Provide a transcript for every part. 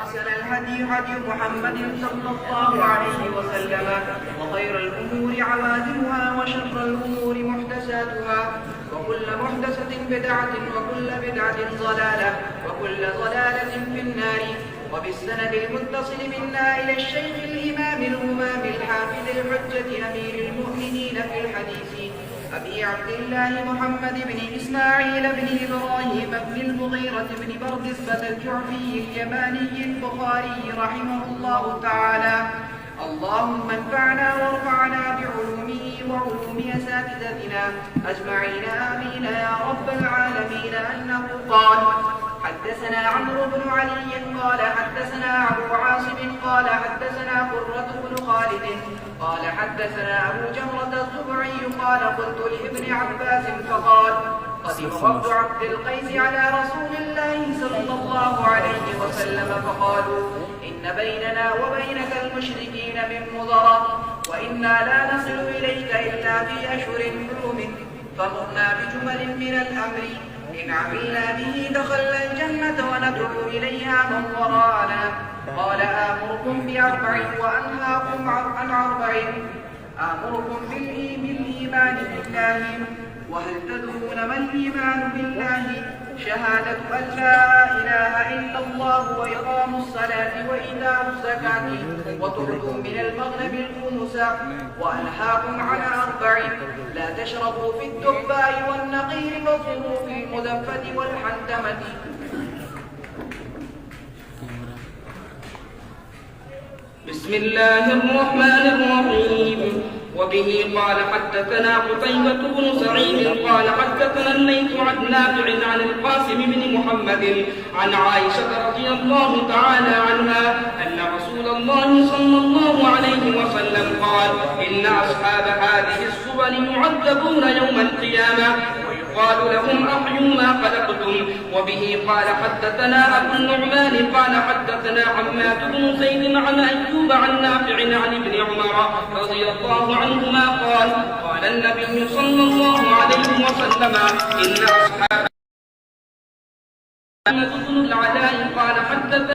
وأحسن الهدي هدي محمد صلى الله عليه وسلم وخير الأمور عوادمها وشر الأمور محدثاتها وكل محدثة بدعة وكل بدعة ضلالة وكل ضلالة في النار. وبالسند المتصل منا إلى الشيخ الإمام الهمام الحافظ الحجة أمير المؤمنين في الحديث أبي عبد الله محمد بن إسماعيل بن إبراهيم بن المغيرة بن بردسبة الجعفي اليماني البخاري رحمه الله تعالى. اللهم انفعنا وارفعنا بعلومه وعلوم أساتذتنا أجمعين آمين يا رب العالمين. أنه قال: حدثنا عمرو بن علي قال حدثنا أبو عاصم قال حدثنا قرة بن خالد قال حدثنا أبو جمرة الزبعي قال: قلت لابن عباس فقال: قدم وفد عبد القيس على رسول الله صلى الله عليه وسلم فقالوا: إن بيننا وبينك المشركين من مضرة وإنا لا نصل إليك إلا في أشهر حرم فمرنا بجمل من الأمر إن عملنا به دخلنا الجنة وندعو إليها من وراءنا. قال: آمركم بأربع وأنهاكم عن أربع. آمركم بالإيمان بالله. وهل تدرون ما الإيمان بالله؟ شهادة أن لا إله إلا الله وإقام الصلاة وإيتاء الزكاة وتعطوا من المغنم الخمس. وأنهاكم على أربع: لا تشربوا في الدباء والنقير والصروف المدفة والحنتمة. بسم الله الرحمن الرحيم. وبه قال حدثنا قتيبة بن سعيد قال حدثنا الليث عن نافع عن القاسم بن محمد عن عائشة رضي الله تعالى عنها أن رسول الله صلى الله عليه وسلم قال: إن أصحاب هذه السبل يعذبون يوم القيامة ويقال لهم: أحيوا ما خلقتم. وبه قال حدثنا أبو النعمان قال حدثنا حماد بن زيد عن أيوب عن نافع عن ابن عمر رضي الله عنهما قال: قال النبي صلى الله عليه وسلم: إن أصحاب محمد بن العلاء قال حدثنا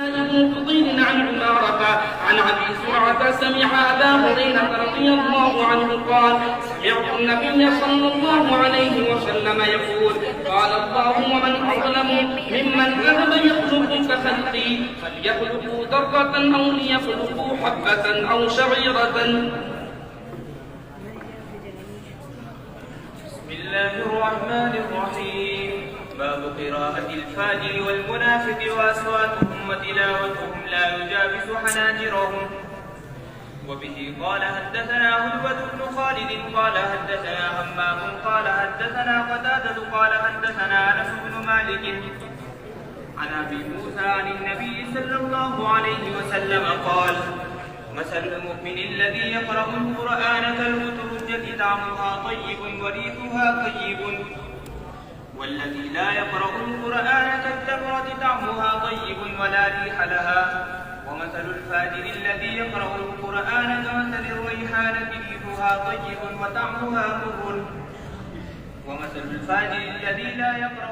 ابن فضيل عن عمارة عن أبي زرعة سمع أبا هريرة رضي الله عنه قال: سمعت النبي صلى الله عليه وسلم يقول: قال الله: ومن أظلم ممن ذهب يخلق كخلقي فليخلقوا ذرة أو ليخلقوا حبة أو شعيرة. بسم الله الرحمن الرحيم. باب قراءة الفاجر والمنافق وأصواتهم وتلاوتهم لا يجاوز حناجرهم. وبه قال حدثنا هدبة بن خالد قال حدثنا همام قال حدثنا قتادة قال حدثنا أنس بن مالك عن أبي موسى عن النبي صلى الله عليه وسلم قال: مثل المؤمن الذي يقرأ القرآن كالمترجة طعمها طيب وريحها طيب، والذي لا يقرأ القرآن كالتمرة طعمها طيب ولا ريح لها. ومثل الفاجر الذي يقرأ القرآن كمثل الريحانة ريحها طيب وطعمها مر. ومثل الفاجر الذي لا يقرأ